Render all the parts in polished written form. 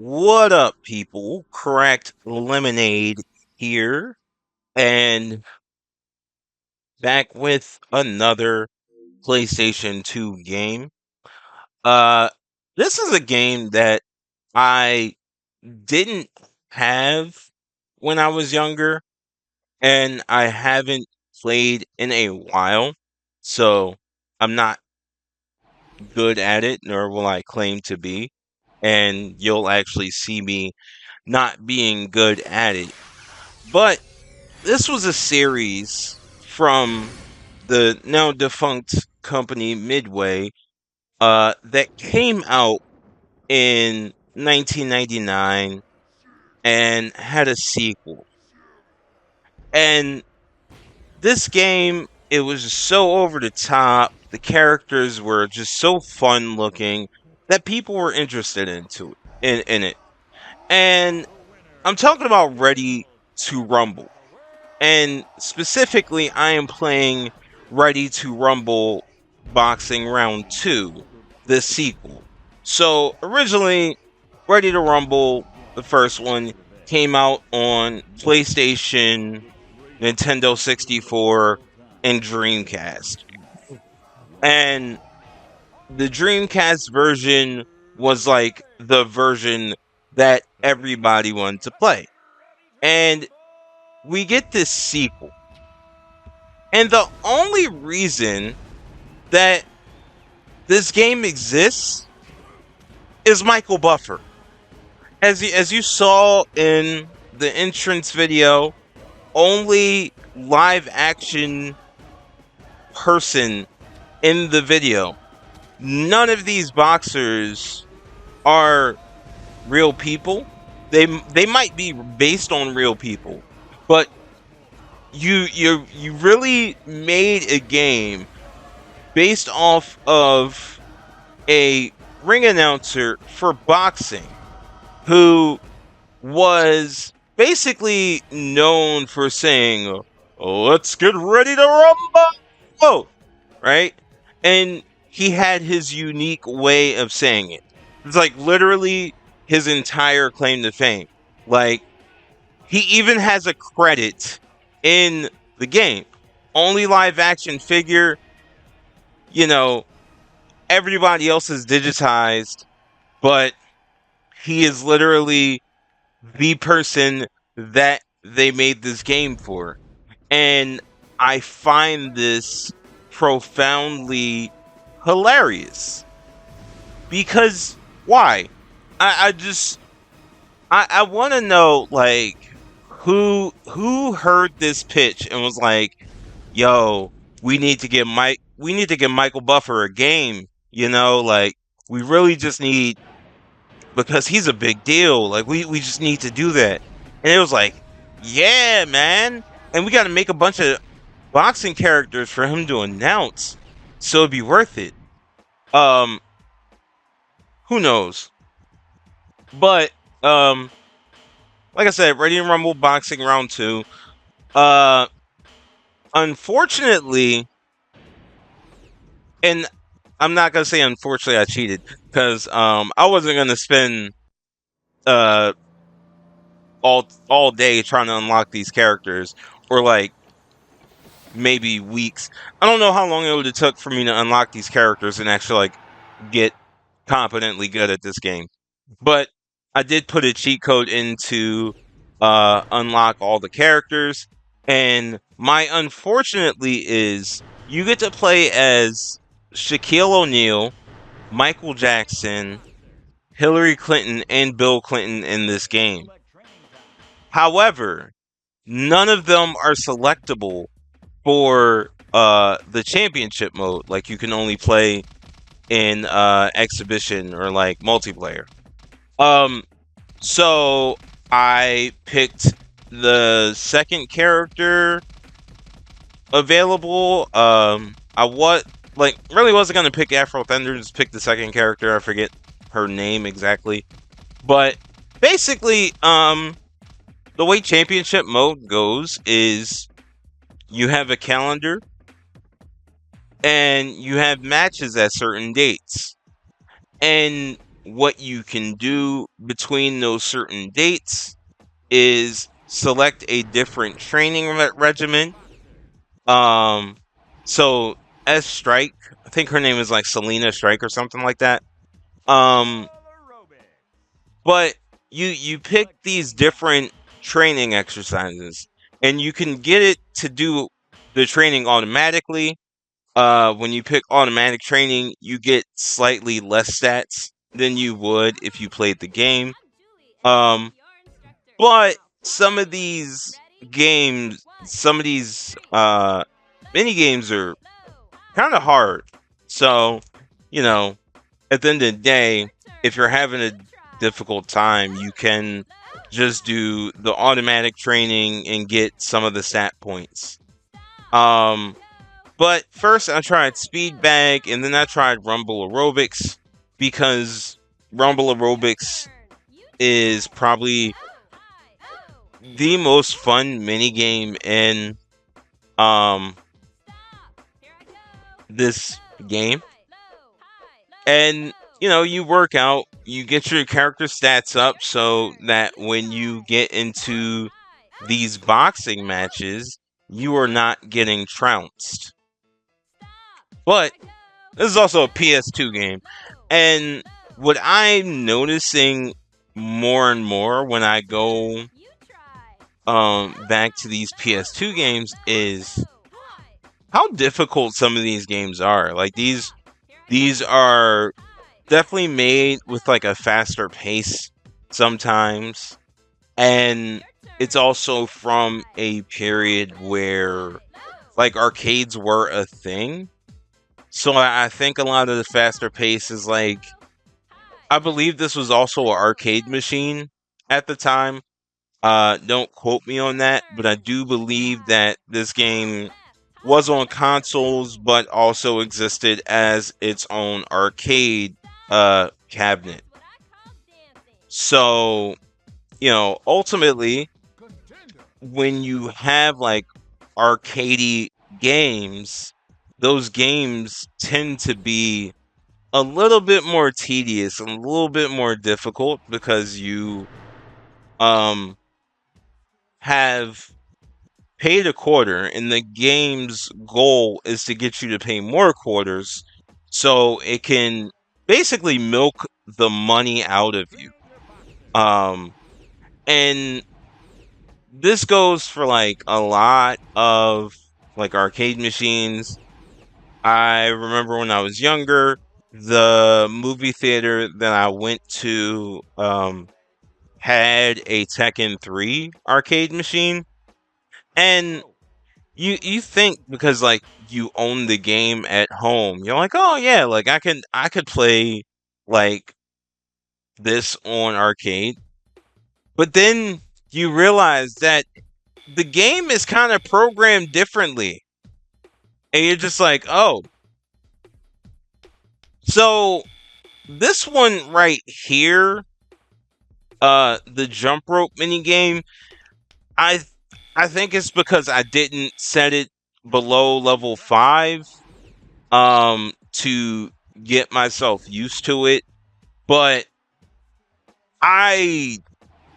What up, people? Cracked Lemonade here, and back with another PlayStation 2 game. Uh, this is a game that I didn't have when I was younger, and I haven't played in a while, so I'm not good at it, nor will I claim to be, and you'll actually see me not being good at it. But this was a series from the now defunct company Midway that came out in 1999 and had a sequel. And this game, it was just so over the top. The characters were just so fun looking that people were interested in it. And I'm talking about Ready to Rumble. And specifically, I am playing Ready to Rumble Boxing Round 2, the sequel. So, originally, Ready to Rumble, the first one, came out on PlayStation, Nintendo 64, and Dreamcast. And the Dreamcast version was like the version that everybody wanted to play. And we get this sequel. And the only reason that this game exists is Michael Buffer. As you saw in the entrance video, only live action person in the video. None of these boxers are real people. They might be based on real people, but you really made a game based off of a ring announcer for boxing who was basically known for saying, "Let's get ready to rumble," right? And he had his unique way of saying it. It's like literally his entire claim to fame. Like, he even has a credit in the game. Only live action figure, you know, everybody else is digitized, but he is literally the person that they made this game for. And I find this profoundly hilarious. Because why? I just I want to know, like, who heard this pitch and was like, "Yo, we need to give Michael Buffer a game, like we really just need, because he's a big deal. Like, we just need to do that." And it was like, "Yeah, man. And we got to make a bunch of boxing characters for him to announce. So it'd be worth it." Um who knows? But like I said, Ready to Rumble Boxing Round 2. Uh Unfortunately, and I'm not gonna say unfortunately I cheated, because I wasn't gonna spend uh all day trying to unlock these characters, or like maybe weeks. I don't know how long it would have took for me to unlock these characters and actually like get competently good at this game. But I did put a cheat code in to unlock all the characters, and my unfortunately is you get to play as Shaquille O'Neal, Michael Jackson, Hillary Clinton, and Bill Clinton in this game. However, none of them are selectable for the championship mode. Like, you can only play in exhibition or like multiplayer. Um so I picked the second character available. I was like really wasn't gonna pick Afro Thunder, just pick the second character. I forget her name exactly. But basically, the way championship mode goes is you have a calendar and you have matches at certain dates. And what you can do between those certain dates is select a different training regimen. Um, so S Strike, I think her name is like Selena Strike or something like that. Um, but you pick these different training exercises, and you can get it to do the training automatically. When you pick automatic training, you get slightly less stats than you would if you played the game. Um, but some of these mini games are kind of hard. So, you know, at the end of the day, if you're having a difficult time, you can just do the automatic training and get some of the stat points. Um, but first I tried Speed Bag and then I tried Rumble Aerobics because Rumble Aerobics is probably the most fun mini game in um this game. And you work out, you get your character stats up so that when you get into these boxing matches, you are not getting trounced. But this is also a PS2 game. And what I'm noticing more and more when I go back to these PS2 games is how difficult some of these games are. Like these are definitely made with like a faster pace sometimes, and it's also from a period where like arcades were a thing. So I think a lot of the faster pace is like, I believe this was also an arcade machine at the time. Don't quote me on that, but I do believe that this game was on consoles, but also existed as its own arcade cabinet. So, ultimately, when you have like arcadey games, those games tend to be a little bit more tedious and a little bit more difficult because you um have paid a quarter and the game's goal is to get you to pay more quarters so it can basically milk the money out of you. Um and this goes for like a lot of like arcade machines. I remember when I was younger, the movie theater that I went to had a Tekken 3 arcade machine. And you think because like you own the game at home, you're like, "Oh yeah, like I could play like this on arcade." But then you realize that the game is kind of programmed differently. And you're just like, "Oh, so this one right here, the jump rope mini game, I I think it's because I didn't set it below level 5 to get myself used to it, but I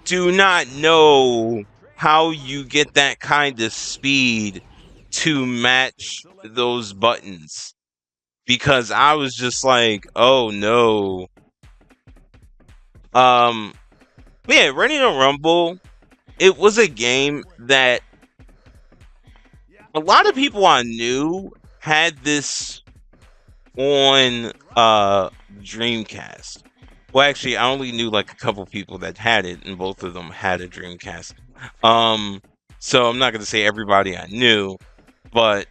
do not know how you get that kind of speed to match those buttons because I was just like, "Oh no." Um but yeah, Ready to Rumble, it was a game that a lot of people I knew had this on Dreamcast. Well, actually, I only knew like a couple people that had it, and both of them had a Dreamcast. Um, so I'm not gonna say everybody I knew, but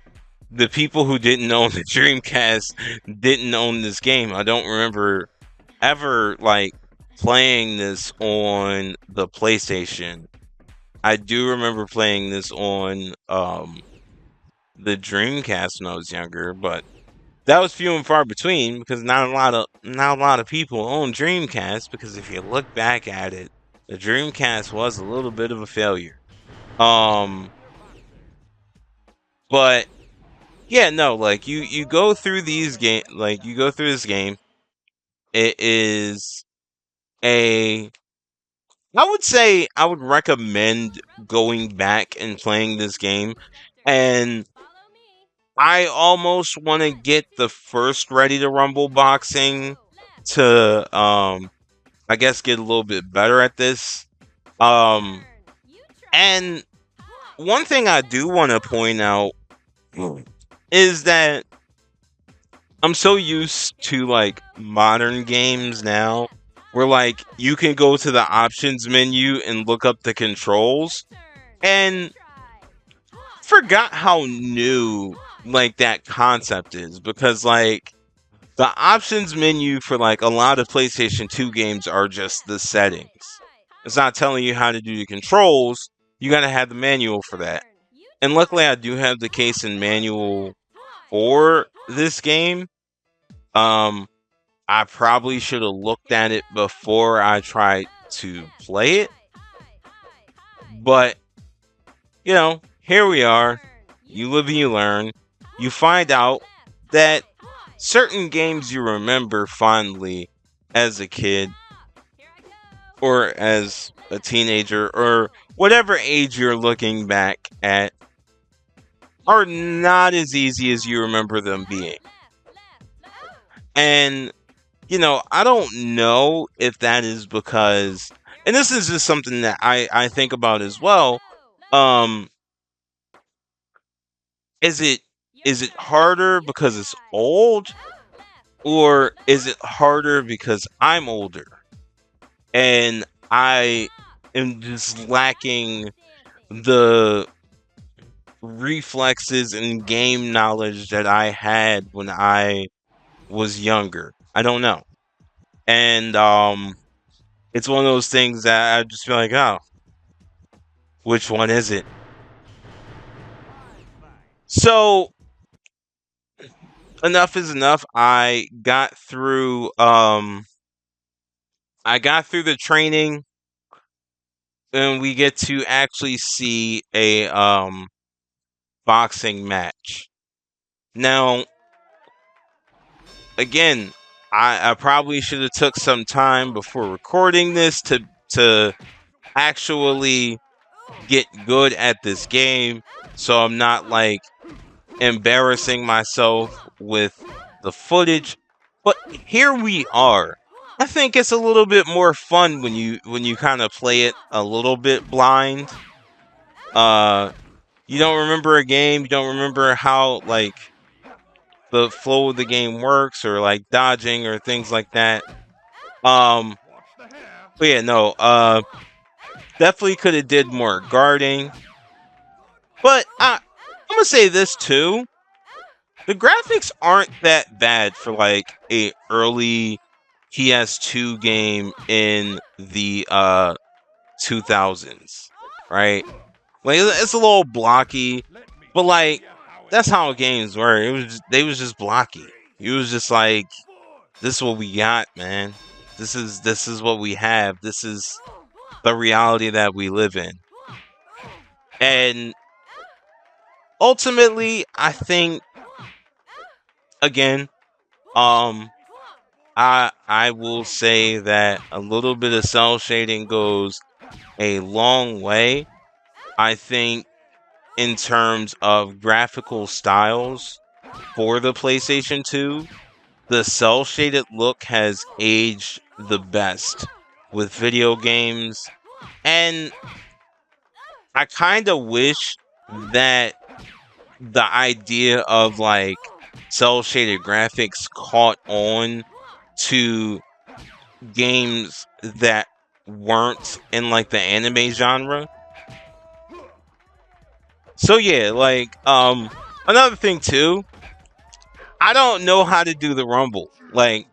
the people who didn't own the Dreamcast didn't own this game. I don't remember ever like playing this on the PlayStation. I do remember playing this on the Dreamcast when I was younger, but that was few and far between because not a lot of people own Dreamcast because if you look back at it, the Dreamcast was a little bit of a failure. Um, but yeah, no, like you go through these game, like you go through this game, it is a I would say I would recommend going back and playing this game. And I almost want to get the first Ready to Rumble boxing to I guess get a little bit better at this. Um and one thing I do want to point out is that I'm so used to like modern games now where like you can go to the options menu and look up the controls, and forgot how new like that concept is, because like the options menu for like a lot of PlayStation 2 games are just the settings. It's not telling you how to do the controls. You got to have the manual for that. And luckily I do have the case and manual for this game. Um I probably should have looked at it before I tried to play it. But, here we are. You live and you learn. You find out that certain games you remember fondly as a kid or as a teenager or whatever age you're looking back at are not as easy as you remember them being. And I don't know if that is because, and this is just something that I think about as well. Um, is it harder because it's old, or is it harder because I'm older and I am just lacking the reflexes and game knowledge that I had when I was younger? I don't know. And it's one of those things that I just feel like, oh, which one is it? So enough is enough. I got through the training, and we get to actually see a boxing match. Now, again, I probably should have took some time before recording this to actually get good at this game, so I'm not like embarrassing myself with the footage. But here we are. I think it's a little bit more fun when you kind of play it a little bit blind. Uh you don't remember a game, you don't remember how like the flow of the game works, or like dodging or things like that. Um but yeah, no, definitely could have did more guarding. But I'm gonna say this too. The graphics aren't that bad for like a early PS2 game in the 2000s, right? Like it's a little blocky, but like that's how games were. They was just blocky. It was just like, this is what we got, man. This is what we have. This is the reality that we live in. And ultimately, I think, again, um I will say that a little bit of cell shading goes a long way. I think in terms of graphical styles for the PlayStation 2, the cell shaded look has aged the best with video games. And I kind of wish that the idea of like cell shaded graphics caught on to games that weren't in like the anime genre. So yeah, like another thing too, I don't know how to do the rumble. Like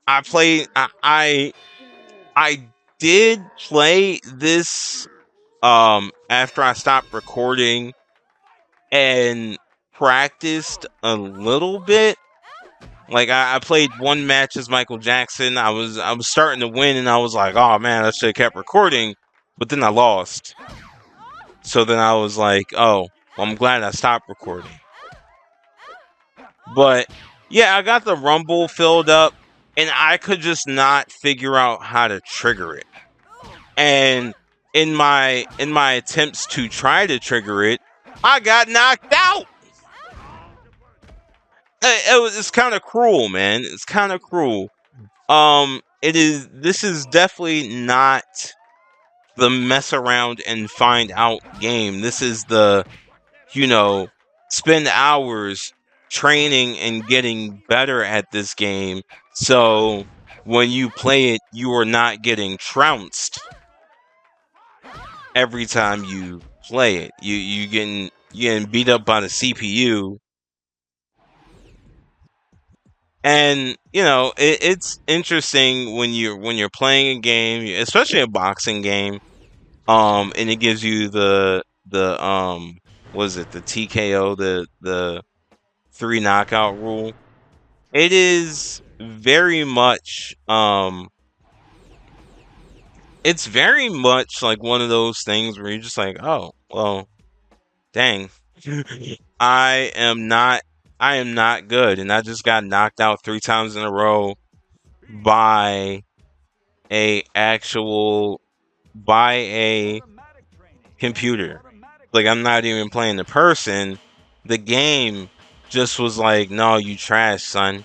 I did play this after I stopped recording and practiced a little bit. Like I played one match as Michael Jackson. I was starting to win, and I was like, oh man, I should have kept recording, but then I lost. So then I was like, oh, well, I'm glad I stopped recording. But yeah, I got the rumble filled up, and I could just not figure out how to trigger it. And in my attempts to try to trigger it, I got knocked out. It's kind of cruel, man. It's kind of cruel. This is definitely not the mess around and find out game. This is the, you know, spend hours training and getting better at this game. So when you play it, you are not getting trounced every time you play it. You getting beat up by the CPU. And it's interesting when you're playing a game, especially a boxing game, and it gives you the was it the TKO, the three knockout rule. It is very much it's very much like one of those things where you're just like, oh well, dang, I am not I am not good, and I just got knocked out 3 times in a row by a actual by a computer. Like, I'm not even playing the person. The game just was like, no, you trash, son.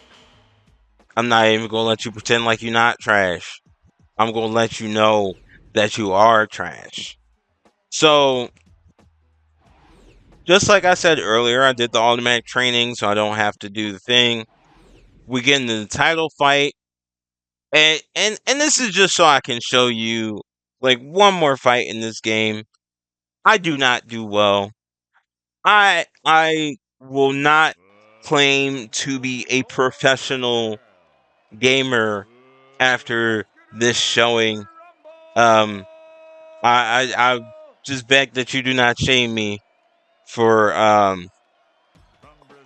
I'm not even gonna let you pretend like you're not trash. I'm gonna let you know that you are trash. So, just like I said earlier, I did the automatic training, so I don't have to do the thing. We get into the title fight, and this is just so I can show you like one more fight in this game. I do not do well. I will not claim to be a professional gamer after this showing. Um, I just beg that you do not shame me for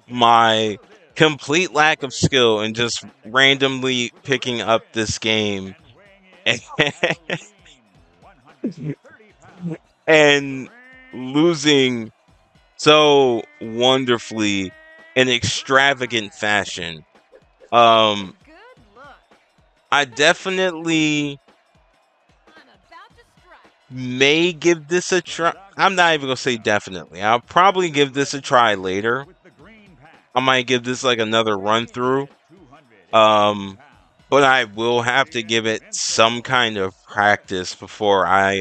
my complete lack of skill and just randomly picking up this game and losing so wonderfully in extravagant fashion. Um, I definitely may give this a try. I'm not even gonna say definitely. I'll probably give this a try later. I might give this like another run through. Um, but I will have to give it some kind of practice before I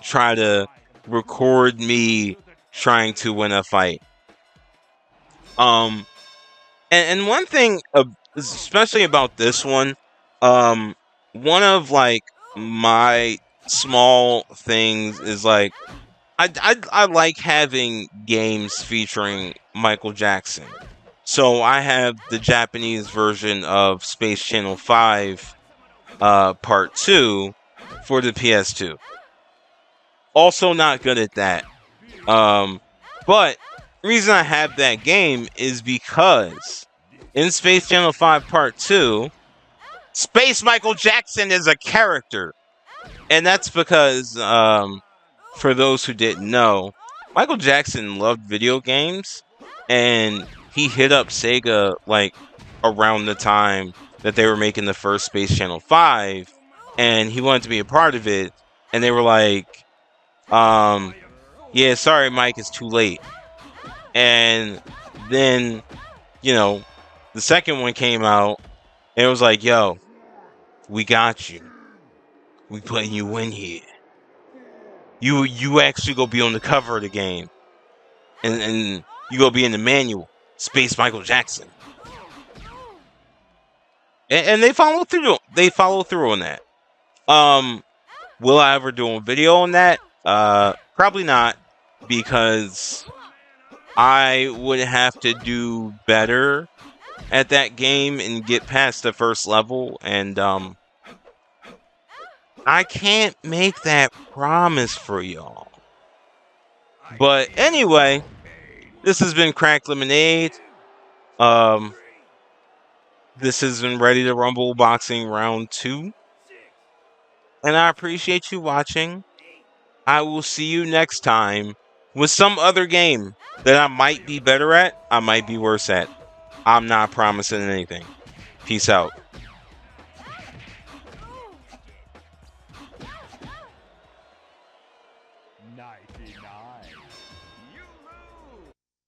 try to record me trying to win a fight. Um, and one thing, especially about this one, um, one of like my small things is like I like having games featuring Michael Jackson. So I have the Japanese version of Space Channel 5 Part 2 for the PS2. Also not good at that. But the reason I have that game is because in Space Channel 5 Part 2, Space Michael Jackson is a character. And that's because, for those who didn't know, Michael Jackson loved video games, and he hit up Sega like around the time that they were making the first Space Channel 5, and he wanted to be a part of it, and they were like, yeah, sorry, Mike, it's too late. And then, you know, the second one came out, and it was like, yo, we got you. We putting you in here. You actually go be on the cover of the game, and you go be in the manual, Space Michael Jackson, and they follow through. They follow through on that. Um, will I ever do a video on that? Probably not, because I would have to do better at that game and get past the first level, and I can't make that promise for y'all. But anyway, this has been Cracked Lemonade. Um, this has been Ready to Rumble Boxing Round 2. And I appreciate you watching. I will see you next time with some other game that I might be better at, I might be worse at. I'm not promising anything. Peace out.